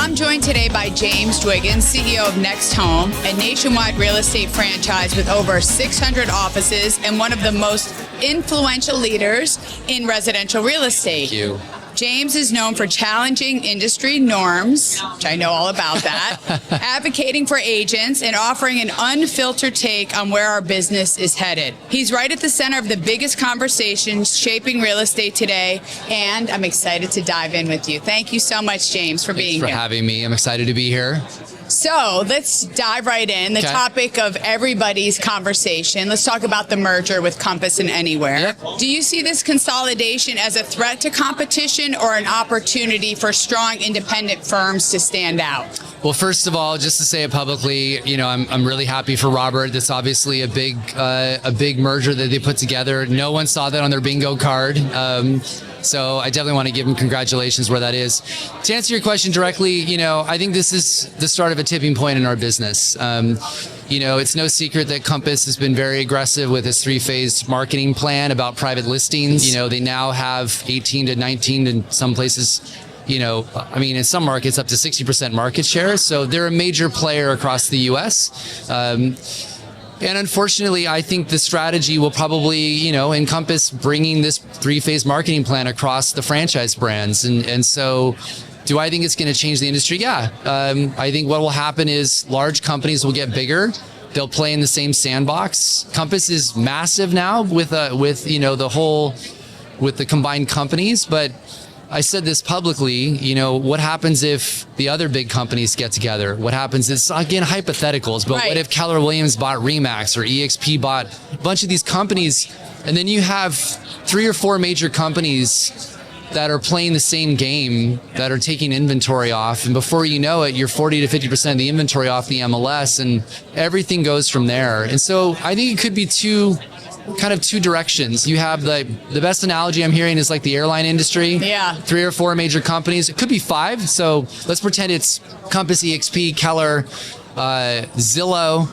I'm joined today by James Dwiggins, CEO of NextHome, a nationwide real estate franchise with over 600 offices and one of the most influential leaders in residential real estate. Thank you. James is known for challenging industry norms, which I know all about that, advocating for agents, and offering an unfiltered take on where our business is headed. He's right at the center of the biggest conversations shaping real estate today, and I'm excited to dive in with you. Thank you so much, James, for being here. Thanks for having me. I'm excited to be here. So let's dive right in. The topic of everybody's conversation. Let's talk about the merger with Compass and Anywhere. Yep. Do you see this consolidation as a threat to competition or an opportunity for strong independent firms to stand out? Well, first of all, just to say it publicly, I'm really happy for Robert. That's obviously a big merger that they put together. No one saw that on their bingo card. So I definitely want to give him congratulations where that is. To answer your question directly, I think this is the start of a tipping point in our business. It's no secret that Compass has been very aggressive with its 3-phase marketing plan about private listings. They now have 18 to 19 in some places. In some markets up to 60% market share. So they're a major player across the US. And unfortunately, I think the strategy will probably, encompass bringing this 3-phase marketing plan across the franchise brands. And so do I think it's going to change the industry? Yeah. I think what will happen is large companies will get bigger. They'll play in the same sandbox. Compass is massive now with the combined companies, but I said this publicly, what happens if the other big companies get together? What happens is, again, hypotheticals, but What if Keller Williams bought Remax or EXP bought a bunch of these companies, and then you have 3 or 4 major companies that are playing the same game, that are taking inventory off, and before you know it, you're 40 to 50% of the inventory off the MLS, and everything goes from there. And so I think it could be two directions. You have the best analogy I'm hearing is like the airline industry. Yeah. 3 or 4 major companies. It could be 5. So let's pretend it's Compass, EXP, Keller, Zillow,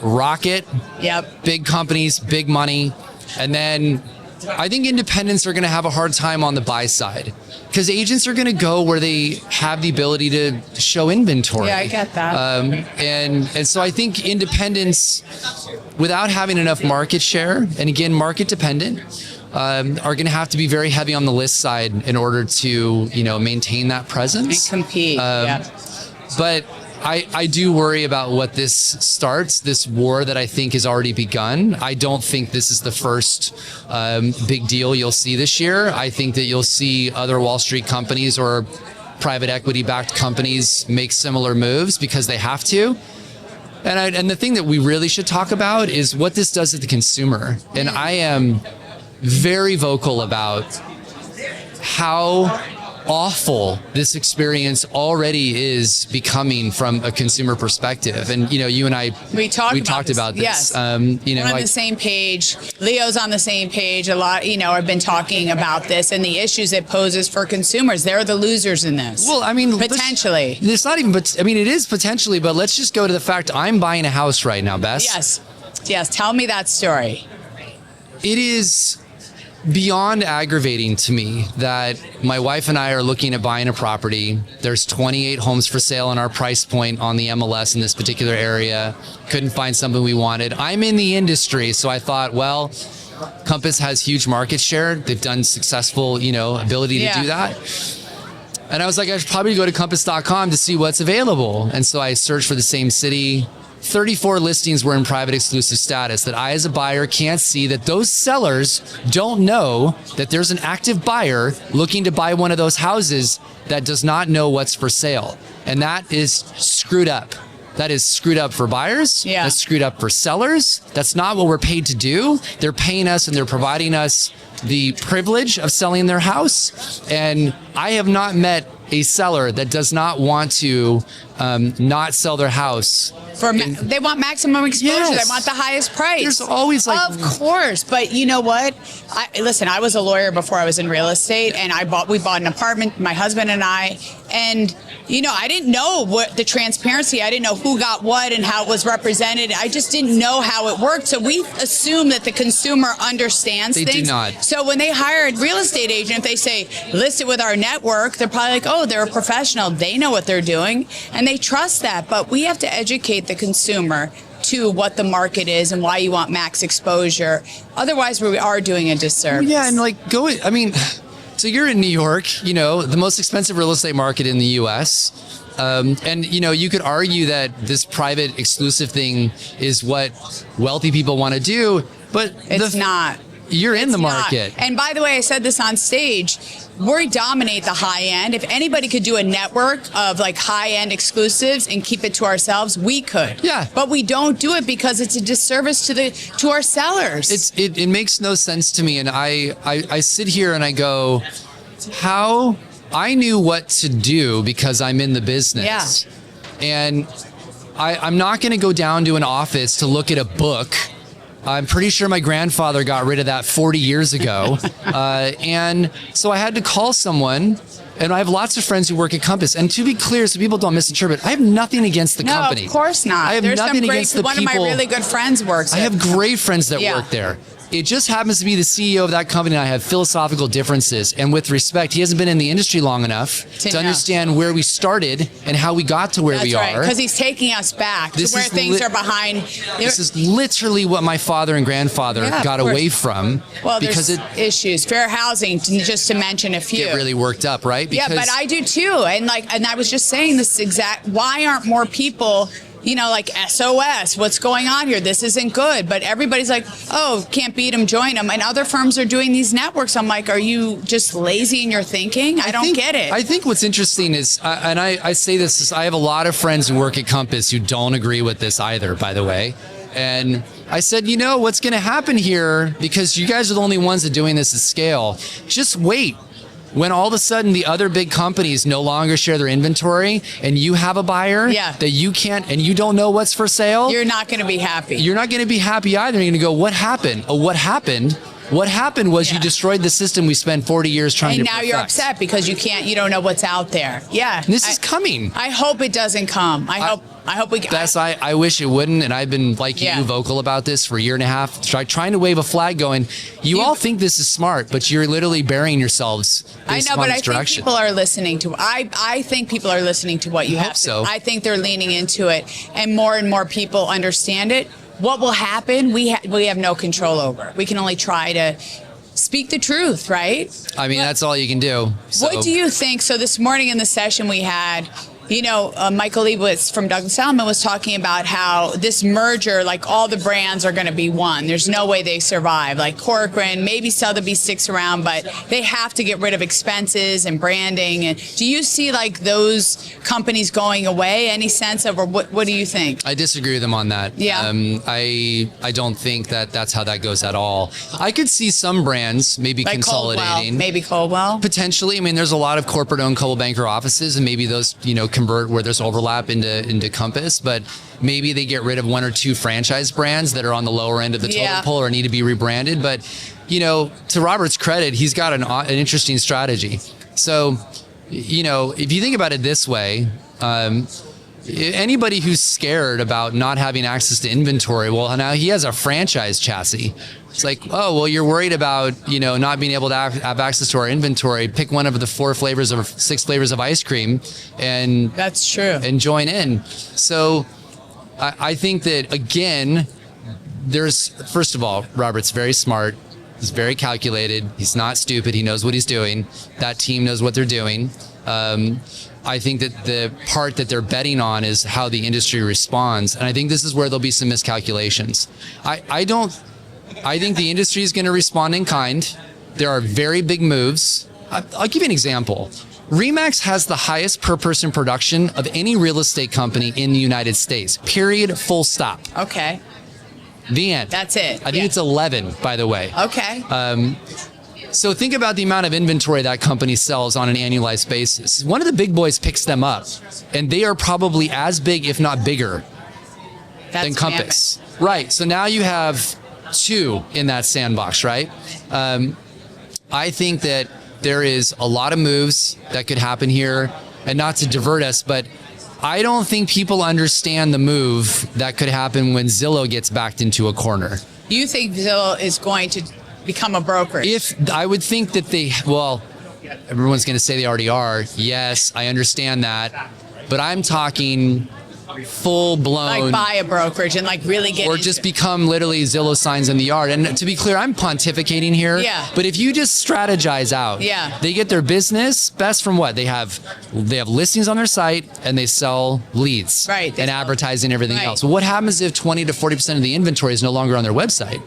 Rocket. Yep. Big companies, big money. And then I think independents are going to have a hard time on the buy side because agents are going to go where they have the ability to show inventory. Yeah, I get that. And so I think independents, without having enough market share, and again, market dependent, are going to have to be very heavy on the list side in order to, maintain that presence. And compete. But I do worry about what this starts, this war that I think has already begun. I don't think this is the first big deal you'll see this year. I think that you'll see other Wall Street companies or private equity-backed companies make similar moves because they have to. And the thing that we really should talk about is what this does to the consumer. And I am very vocal about how awful this experience already is becoming from a consumer perspective. And you and I we talked about this. Yes. We're on the same page. Leo's on the same page. A lot, have been talking about this and the issues it poses for consumers. They're the losers in this. Well, potentially. It's not even, but it is potentially, but let's just go to the fact I'm buying a house right now, Bess. Yes. Tell me that story. It is beyond aggravating to me that my wife and I are looking at buying a property. There's 28 homes for sale on our price point on the MLS in this particular area. Couldn't find something we wanted. I'm in the industry, so I thought, well, Compass has huge market share. They've done successful, ability to do that. And I was like, I should probably go to compass.com to see what's available. And so I searched for the same city. 34 listings were in private exclusive status that I as a buyer can't see, that those sellers don't know that there's an active buyer looking to buy one of those houses that does not know what's for sale. And that is screwed up. That is screwed up for buyers. Yeah. That's screwed up for sellers. That's not what we're paid to do. They're paying us and they're providing us the privilege of selling their house. And I have not met a seller that does not want to not sell their house. They want maximum exposure. Yes. They want the highest price. There's always like... Of course. But you know what? Listen, I was a lawyer before I was in real estate, and we bought an apartment, my husband and I, and I didn't know what the transparency. I didn't know who got what and how it was represented. I just didn't know how it worked. So we assume that the consumer understands things. They do not. So when they hire a real estate agent, if they say, list it with our network, they're probably like, oh, they're a professional. They know what they're doing, and they trust that. But we have to educate the consumer to what the market is and why you want max exposure. Otherwise, we are doing a disservice. Yeah, and so you're in New York, the most expensive real estate market in the U.S. And you could argue that this private exclusive thing is what wealthy people want to do, but it's not. You're in the market. And by the way, I said this on stage, we dominate the high end. If anybody could do a network of like high end exclusives and keep it to ourselves, we could. Yeah. But we don't do it because it's a disservice to our sellers. It makes no sense to me. And I sit here and I go, how I knew what to do because I'm in the business. Yeah. And I'm not going to go down to an office to look at a book. I'm pretty sure my grandfather got rid of that 40 years ago. And so I had to call someone, and I have lots of friends who work at Compass. And to be clear, so people don't misinterpret, I have nothing against the company. No, of course not. I have nothing against the people. One of my really good friends works there. I have great friends that work there. It just happens to be the CEO of that company, and I have philosophical differences. And with respect, he hasn't been in the industry long enough to understand where we started and how we got to where we are. Because he's taking us back to where things are behind. This is literally what my father and grandfather got away from. Well, there's issues. Fair housing, just to mention a few. Get really worked up, right? Because but I do too. And I was just saying this exact, why aren't more people like SOS, what's going on here? This isn't good. But everybody's like, oh, can't beat them, join them. And other firms are doing these networks. I'm like, are you just lazy in your thinking? I don't get it. I think what's interesting is, and I say this, I have a lot of friends who work at Compass who don't agree with this either, by the way. And I said, what's going to happen here, because you guys are the only ones that are doing this at scale, just wait. When all of a sudden the other big companies no longer share their inventory and you have a buyer that you can't, and you don't know what's for sale, you're not going to be happy. You're not going to be happy either. You're going to go, what happened? Oh, what happened? What happened was you destroyed the system we spent 40 years trying to perfect. And now you're upset because you don't know what's out there. Yeah. This is coming. I hope it doesn't come. I hope we get. Bess, I wish it wouldn't, and I've been like you vocal about this for a year and a half, trying to wave a flag going, you all think this is smart, but you're literally burying yourselves based on this direction. I think people are listening to I think people are listening to what you have to. So. I think they're leaning into it, and more people understand it. What will happen, we have no control over. We can only try to speak the truth, right? I mean, that's all you can do. So. What do you think? So this morning in the session we had, Michael Leibowitz from Douglas Elliman was talking about how this merger, like all the brands are going to be one. There's no way they survive. Like Corcoran, maybe Sotheby's sticks around, but they have to get rid of expenses and branding. And do you see like those companies going away? Any sense of, or what do you think? I disagree with them on that. Yeah. I don't think that's how that goes at all. I could see some brands maybe like consolidating. Maybe Coldwell. Potentially. I mean, there's a lot of corporate-owned Coldwell Banker offices, and maybe those, convert where there's overlap into Compass, but maybe they get rid of one or two franchise brands that are on the lower end of the totem pole or need to be rebranded. But, to Robert's credit, he's got an interesting strategy. So, if you think about it this way, anybody who's scared about not having access to inventory, well, now he has a franchise chassis. It's like, oh, well, you're worried about, not being able to have access to our inventory. Pick one of the 4 flavors or 6 flavors of ice cream and that's true. And join in. So I think that, again, first of all, Robert's very smart. He's very calculated. He's not stupid. He knows what he's doing. That team knows what they're doing. I think that the part that they're betting on is how the industry responds. And I think this is where there'll be some miscalculations. I think the industry is going to respond in kind. There are very big moves. I'll give you an example. RE/MAX has the highest per person production of any real estate company in the United States. Period. Full stop. Okay. The end. That's it. I think it's 11, by the way. Okay. So think about the amount of inventory that company sells on an annualized basis. One of the big boys picks them up, and they are probably as big, if not bigger, than Compass. Right. So now you have two in that sandbox, right? I think that there is a lot of moves that could happen here, and not to divert us, but I don't think people understand the move that could happen when Zillow gets backed into a corner. You think Zillow is going to become a brokerage? If I would think that everyone's going to say they already are. Yes, I understand that. But I'm talking full blown, like buy a brokerage and like really get or into just it. Become literally Zillow signs in the yard. And to be clear, I'm pontificating here. Yeah. But if you just strategize out, they get their business best from what they have listings on their site and they sell leads, right? And advertising and everything else. Well, what happens if 20 to 40% of the inventory is no longer on their website?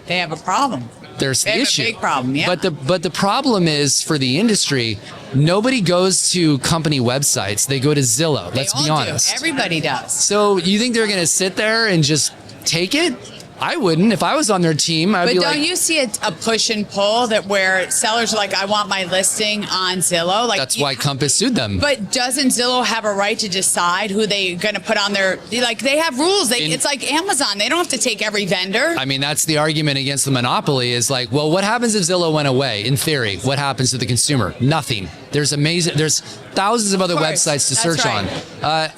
They have a problem. There's the issue. A big problem, yeah. But the problem is for the industry, nobody goes to company websites. They go to Zillow. Let's be honest. Everybody does. So you think they're going to sit there and just take it? I wouldn't. If I was on their team, I'd be like... But don't you see a push and pull that where sellers are like, I want my listing on Zillow? Like that's why Compass sued them. But doesn't Zillow have a right to decide who they're going to put on their... Like, they have rules. It's like Amazon. They don't have to take every vendor. I mean, that's the argument against the monopoly is like, well, what happens if Zillow went away? In theory, what happens to the consumer? Nothing. There's thousands of other websites to search on.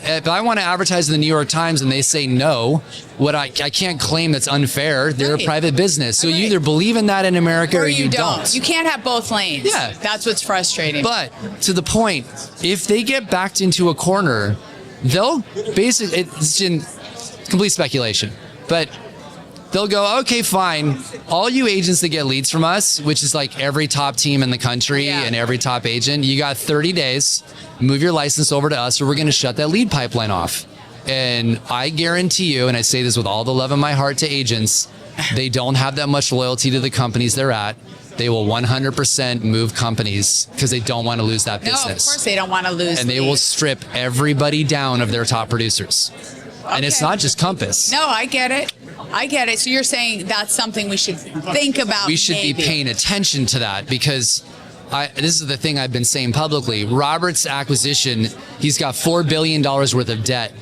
If I want to advertise in the New York Times and they say no, I can't claim that's unfair. They're a private business. So you either believe in that in America or you don't. You can't have both lanes. Yeah. That's what's frustrating. But to the point, if they get backed into a corner, they'll basically, it's in complete speculation, but they'll go, okay, fine. All you agents that get leads from us, which is like every top team in the country and every top agent, you got 30 days, move your license over to us or we're going to shut that lead pipeline off. And I guarantee you, and I say this with all the love in my heart to agents, they don't have that much loyalty to the companies they're at. They will 100% move companies because they don't want to lose that business. No, of course they don't want to lose. And they will strip everybody down of their top producers. Okay. And it's not just Compass. No, I get it. So you're saying that's something we should think about. We should be paying attention to that because this is the thing I've been saying publicly. Robert's acquisition, he's got $4 billion worth of debt.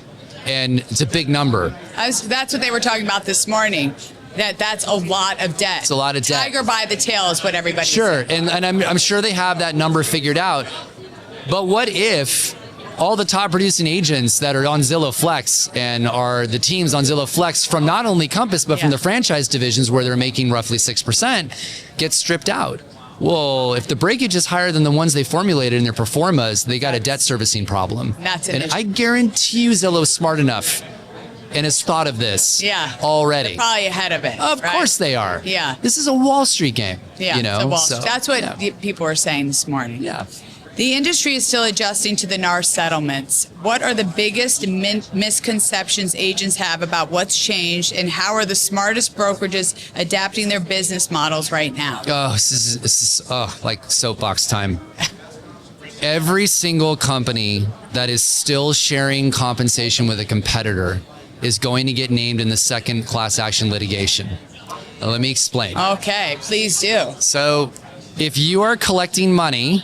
And it's a big number. That's what they were talking about this morning. That's a lot of debt. It's a lot of debt. Tiger by the tail is what everybody Sure, says. and I'm sure they have that number figured out. But what if all the top producing agents that are on Zillow Flex and are the teams on Zillow Flex from not only Compass, but from the franchise divisions where they're making roughly 6% get stripped out? Well, if the breakage is higher than the ones they formulated in their performas, they got a debt servicing problem. And I guarantee you Zillow's smart enough and has thought of this already. They're probably ahead of it. Of course they are. Yeah. This is a Wall Street game. Yeah, you know? That's what people were saying this morning. Yeah. The industry is still adjusting to the NAR settlements. What are the biggest misconceptions agents have about what's changed, and how are the smartest brokerages adapting their business models right now? Oh, this is like soapbox time. Every single company that is still sharing compensation with a competitor is going to get named in the second class action litigation. Now, let me explain. Okay, please do. So if you are collecting money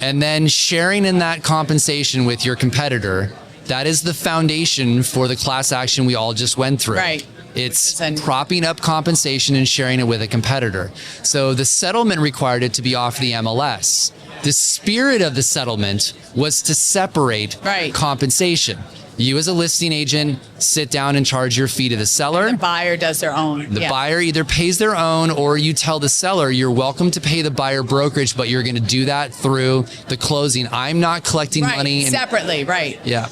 and then sharing in that compensation with your competitor, that is the foundation for the class action we all just went through. Right. It's propping up compensation and sharing it with a competitor. So the settlement required it to be off the MLS. The spirit of the settlement was to separate compensation. You as a listing agent sit down and charge your fee to the seller. And the buyer does their own. The buyer either pays their own, or you tell the seller you're welcome to pay the buyer brokerage, but you're going to do that through the closing. I'm not collecting money. Separately, right. Yeah.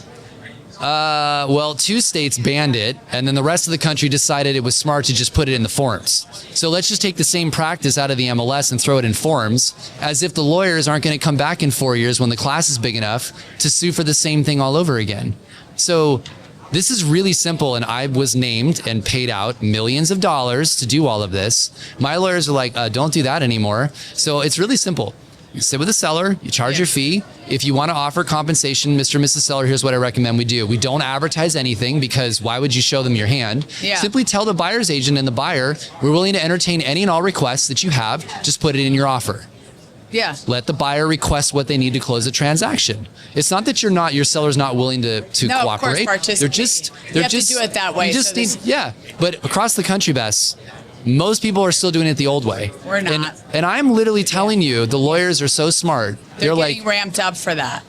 Well, 2 states banned it, and then the rest of the country decided it was smart to just put it in the forms. So let's just take the same practice out of the MLS and throw it in forms, as if the lawyers aren't going to come back in 4 years when the class is big enough to sue for the same thing all over again. So this is really simple, and I was named and paid out millions of dollars to do all of this. My lawyers are like, don't do that anymore. So it's really simple. You sit with the seller, you charge your fee. If you want to offer compensation, Mr. and Mrs. Seller, here's what I recommend we do. We don't advertise anything because why would you show them your hand? Yeah. Simply tell the buyer's agent and the buyer, we're willing to entertain any and all requests that you have. Just put it in your offer. Yeah. Let the buyer request what they need to close the transaction. It's not that your seller's not willing to No, cooperate. of course, They're just you have to do it that way. You just need, but across the country, Bess, most people are still doing it the old way. We're not. And I'm literally telling you, the lawyers are so smart. They're like, getting ramped up for that.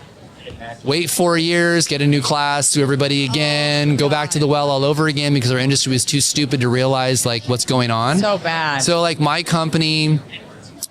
wait 4 years, get a new class, sue everybody again, go back to the well all over again because our industry was too stupid to realize like what's going on. So bad. So like my company,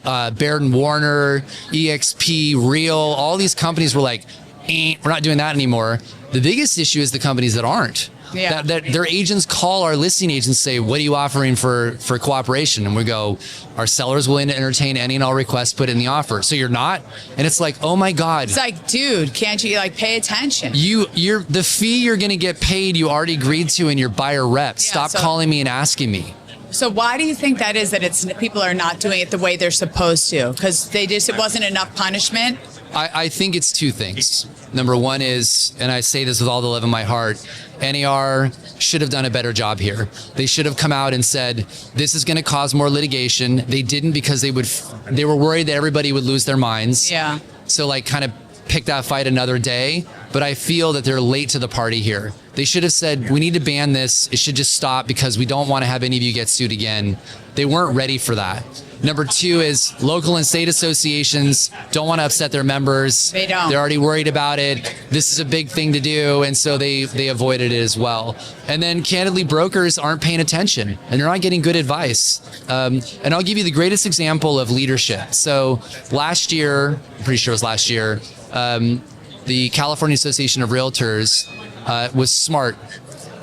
Baird and Warner, EXP, Real, all these companies were like, we're not doing that anymore. The biggest issue is the companies that aren't. Yeah. That their agents call our listing agents, say, what are you offering for cooperation? And we go, our seller's willing to entertain any and all requests put in the offer. So you're not? And it's like, oh my God. It's like, dude, can't you like pay attention? You're the fee you're going to get paid, you already agreed to in your buyer rep. Yeah, Stop calling me and asking me. So why do you think that is, that it's people are not doing it the way they're supposed to? Because it wasn't enough punishment? I think it's two things. Number one is, and I say this with all the love in my heart, NAR should have done a better job here. They should have come out and said, this is going to cause more litigation. They didn't because they were worried that everybody would lose their minds. Yeah. So like kind of pick that fight another day. But I feel that they're late to the party here. They should have said, we need to ban this. It should just stop because we don't want to have any of you get sued again. They weren't ready for that. Number two is local and state associations don't want to upset their members. They don't. They're already worried about it. This is a big thing to do. And so they avoided it as well. And then candidly, brokers aren't paying attention and they're not getting good advice. And I'll give you the greatest example of leadership. So last year, I'm pretty sure it was last year, the California Association of Realtors was smart.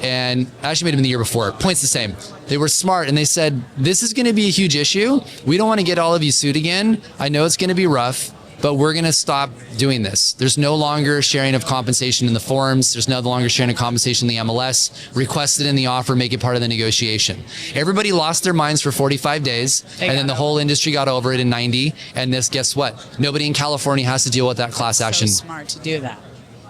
And actually made them the year before. Point's the same. They were smart and they said, this is going to be a huge issue. We don't want to get all of you sued again. I know it's going to be rough, but we're going to stop doing this. There's no longer sharing of compensation in the forums. There's no longer sharing of compensation in the MLS. Request it in the offer, make it part of the negotiation. Everybody lost their minds for 45 days, and then the whole industry got over it in 90. And guess what? Nobody in California has to deal with that class action. So smart to do that.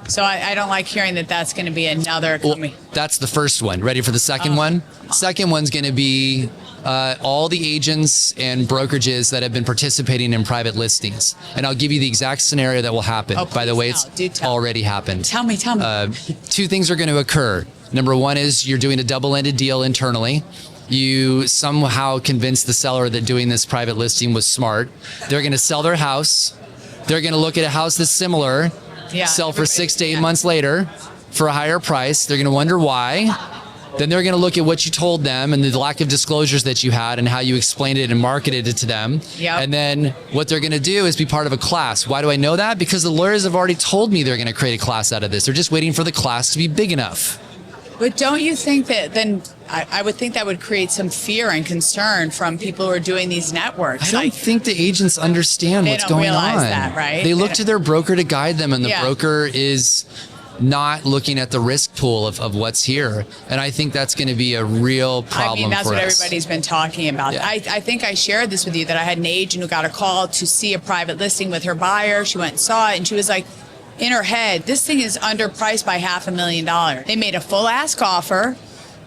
So I don't like hearing that that's going to be another. Well, that's the first one. Ready for the second one? Second one's going to be all the agents and brokerages that have been participating in private listings. And I'll give you the exact scenario that will happen. By the way, it's already happened. Tell me. Two things are going to occur. Number one is you're doing a double-ended deal internally. You somehow convinced the seller that doing this private listing was smart. They're going to sell their house. They're going to look at a house that's similar. Sell for 6 to 8 months later for a higher price. They're going to wonder why. Then they're going to look at what you told them and the lack of disclosures that you had and how you explained it and marketed it to them. And then what they're going to do is be part of a class. Why do I know that? Because the lawyers have already told me they're going to create a class out of this. They're just waiting for the class to be big enough. But don't you think that then I would think that would create some fear and concern from people who are doing these networks? I don't think the agents understand what's going on. They don't realize that, right? They look to their broker to guide them, and the broker is not looking at the risk pool of what's here. And I think that's going to be a real problem. I mean, that's what everybody's been talking about. Yeah. I think I shared this with you, that I had an agent who got a call to see a private listing with her buyer. She went and saw it, and she was like, in her head, this thing is underpriced by $500,000. They made a full ask offer,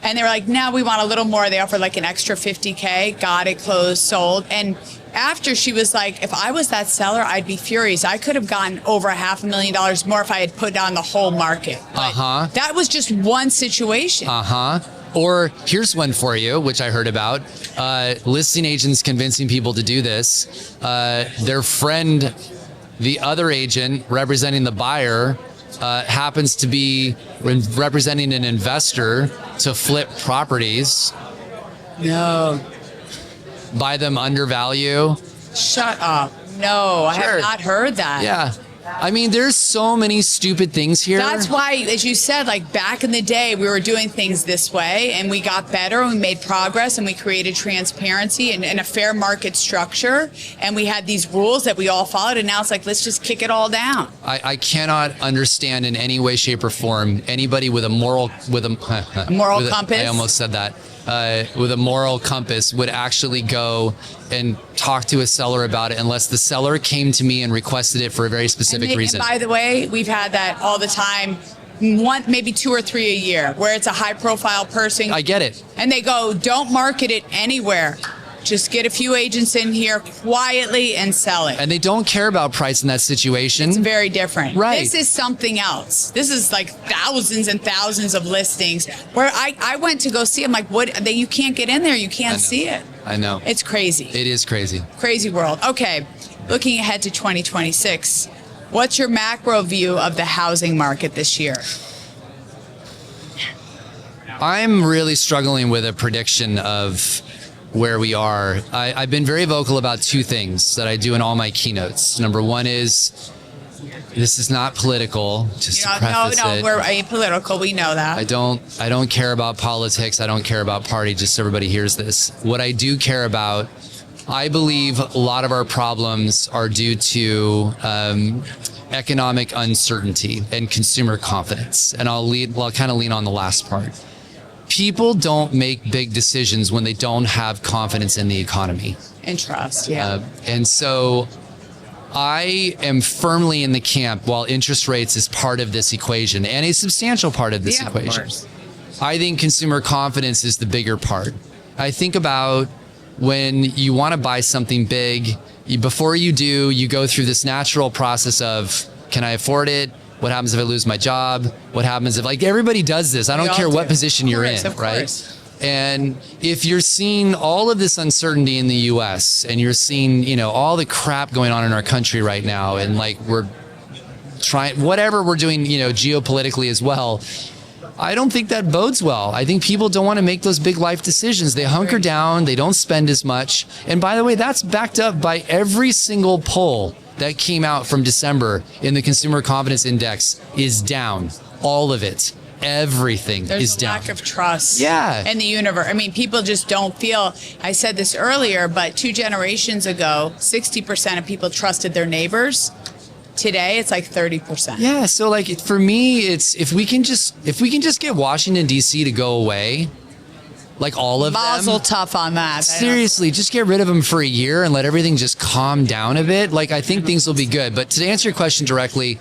and they were like, no, we want a little more. They offered like an extra $50K, got it closed, sold. And after, she was like, if I was that seller, I'd be furious. I could have gotten over $500,000 more if I had put on the whole market. That was just one situation. Or here's one for you, which I heard about. Listing agents convincing people to do this. Their friend, the other agent representing the buyer, happens to be representing an investor to flip properties. No. Buy them undervalue. Shut up. No, I have not heard that. Yeah. I mean, there's so many stupid things here. That's why, as you said, like back in the day, we were doing things this way and we got better and we made progress and we created transparency and a fair market structure. And we had these rules that we all followed. And now it's like, let's just kick it all down. I cannot understand in any way, shape, or form anybody with a moral, compass. I almost said that. with a moral compass would actually go and talk to a seller about it unless the seller came to me and requested it for a very specific reason. And by the way, we've had that all the time. One, maybe 2 or 3 a year, where it's a high-profile person. I get it. And they go, don't market it anywhere. Just get a few agents in here quietly and sell it. And they don't care about price in that situation. It's very different. Right. This is something else. This is like thousands and thousands of listings where I went to go see. I'm like, what? You can't get in there. You can't see it. I know. It's crazy. It is crazy. Crazy world. Okay. Looking ahead to 2026, what's your macro view of the housing market this year? I'm really struggling with a prediction of where we are. I've been very vocal about 2 things that I do in all my keynotes. Number 1 is, this is not political, just to preface it. We're apolitical. We know that. I don't care about politics. I don't care about party, just so everybody hears this. What I do care about, I believe a lot of our problems are due to economic uncertainty and consumer confidence. And I'll kind of lean on the last part. People don't make big decisions when they don't have confidence in the economy. And trust, yeah. And so I am firmly in the camp, while interest rates is part of this equation and a substantial part of this equation. Of course. I think consumer confidence is the bigger part. I think about when you want to buy something big, before you do, you go through this natural process of, can I afford it? What happens if I lose my job? What happens if, like, everybody does this. I don't care what position you're in, right? And if you're seeing all of this uncertainty in the US and you're seeing, all the crap going on in our country right now, and like we're trying, whatever we're doing, geopolitically as well, I don't think that bodes well. I think people don't want to make those big life decisions. They hunker down, they don't spend as much. And by the way, that's backed up by every single poll that came out from December in the Consumer Confidence Index is down. All of it. Everything is down. There's a lack of trust in the universe. I mean, people just don't feel, I said this earlier, but 2 generations ago, 60% of people trusted their neighbors. Today, it's like 30%. Yeah, so like for me, it's if we can just get Washington, D.C. to go away, like all of them. Mazel tough on that. Seriously, just get rid of them for a year and let everything just calm down a bit. Like, I think things will be good. But to answer your question directly,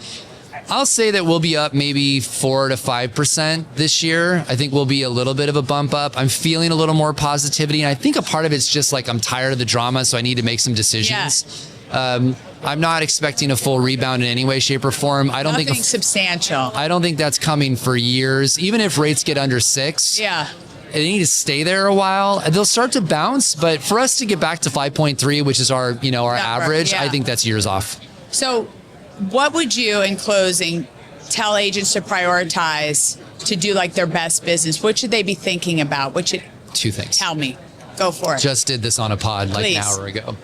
I'll say that we'll be up maybe 4 to 5% this year. I think we'll be a little bit of a bump up. I'm feeling a little more positivity. And I think a part of it's just like I'm tired of the drama, so I need to make some decisions. Yeah. I'm not expecting a full rebound in any way, shape, or form. I don't think substantial. I don't think that's coming for years. Even if rates get under 6. Yeah. They need to stay there a while. They'll start to bounce, but for us to get back to 5.3, which is our average, I think that's years off. So, what would you, in closing, tell agents to prioritize to do like their best business? What should they be thinking about? 2 things. Tell me. Go for it. Just did this on a pod like an hour ago.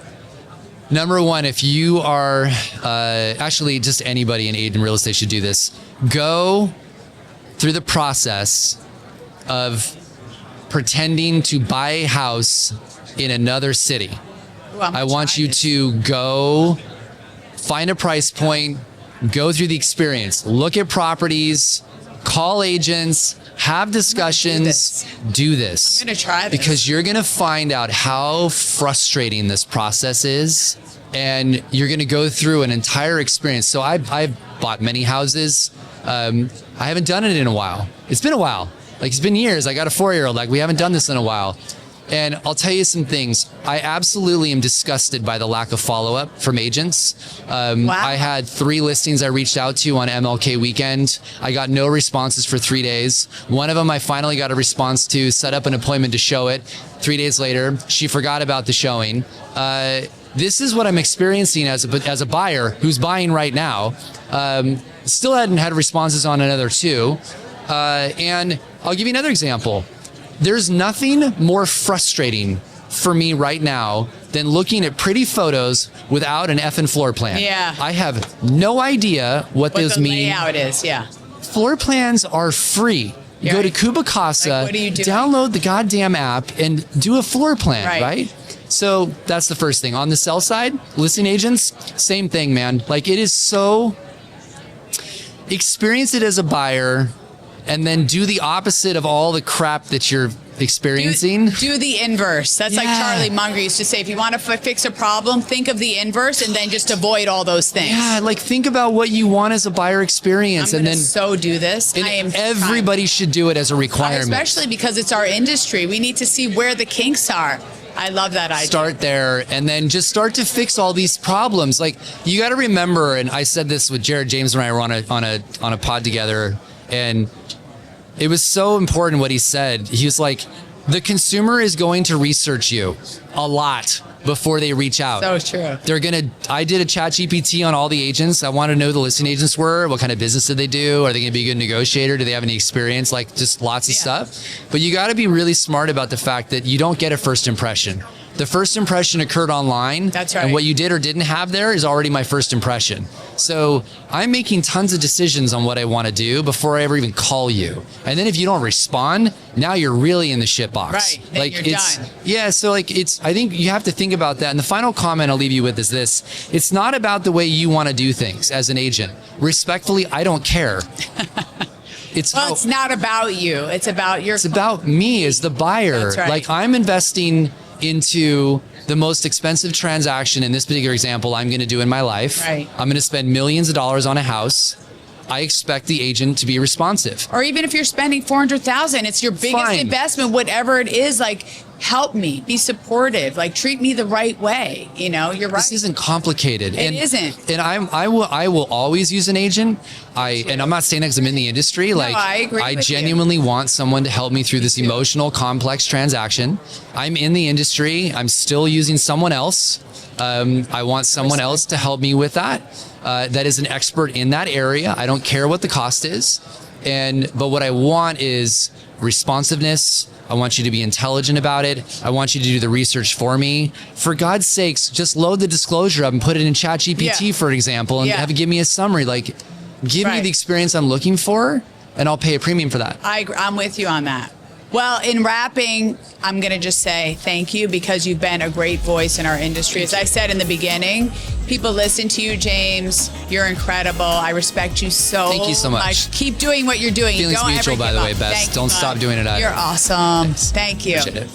Number 1, if you are, actually just anybody in real estate should do this. Go through the process of pretending to buy a house in another city. Well, I want you to go find a price point, go through the experience, look at properties, call agents, have discussions, do this. I'm going to try this. Because you're going to find out how frustrating this process is, and you're going to go through an entire experience. So I've bought many houses. I haven't done it in a while. It's been a while. Like, it's been years. I got a 4-year-old. Like, we haven't done this in a while. And I'll tell you some things. I absolutely am disgusted by the lack of follow-up from agents. Wow. I had 3 listings I reached out to on MLK weekend. I got no responses for 3 days. One of them I finally got a response to, set up an appointment to show it. 3 days later, she forgot about the showing. This is what I'm experiencing as a buyer who's buying right now. Still hadn't had responses on another 2. And I'll give you another example. There's nothing more frustrating for me right now than looking at pretty photos without an effing floor plan. Yeah. I have no idea what those the mean. layout is, yeah. Floor plans are free. You go to Kubacasa, what are you doing? download the goddamn app, and do a floor plan, right? So that's the first thing. On the sell side, listing agents, same thing, man. Like, it is so... Experience it as a buyer, and then do the opposite of all the crap that you're experiencing. Do the inverse. That's like Charlie Munger used to say, if you want to fix a problem, think of the inverse and then just avoid all those things. Yeah, like think about what you want as a buyer experience. I'm so do this. And everybody should do it as a requirement. Especially because it's our industry. We need to see where the kinks are. I love that idea. Start there and then just start to fix all these problems. Like you got to remember, and I said this with Jared James when I were on a pod together, and it was so important what he said. He was like, the consumer is going to research you a lot before they reach out. So true. I did a chat GPT on all the agents. I want to know who the listing agents were. What kind of business did they do? Are they going to be a good negotiator? Do they have any experience? Like just lots of stuff. But you got to be really smart about the fact that you don't get a first impression. The first impression occurred online. That's right. And what you did or didn't have there is already my first impression. So I'm making tons of decisions on what I want to do before I ever even call you. And then if you don't respond, now you're really in the shit box. Right. Then like you're done. Yeah. So like I think you have to think about that. And the final comment I'll leave you with is this. It's not about the way you want to do things as an agent. Respectfully, I don't care. It's not about you. It's about It's about me as the buyer. That's right. Like I'm investing into the most expensive transaction in this particular example I'm going to do in my life. Right. I'm going to spend millions of dollars on a house. I expect the agent to be responsive. Or even if you're spending $400,000, it's your biggest investment, whatever it is, like help me, be supportive, like treat me the right way. You know, you're right. This isn't complicated. It isn't. And I will always use an agent. And I'm not saying that because I'm in the industry. Like I agree I with genuinely want someone to help me through this emotional, complex transaction. I'm in the industry. I'm still using someone else. I want someone else to help me with that. That is an expert in that area. I don't care what the cost is. But what I want is responsiveness. I want you to be intelligent about it. I want you to do the research for me. For God's sakes, just load the disclosure up and put it in ChatGPT, for example, and give me a summary. Like, give me the experience I'm looking for, and I'll pay a premium for that. I'm with you on that. Well, in wrapping, I'm going to just say thank you because you've been a great voice in our industry. As I said in the beginning, people listen to you, James. You're incredible. I respect you so much. Thank you so much. Keep doing what you're doing. Feelings Don't mutual, ever by give the way, up. Bess. Don't stop doing it either. You're awesome. Thanks. Thank you. Appreciate it.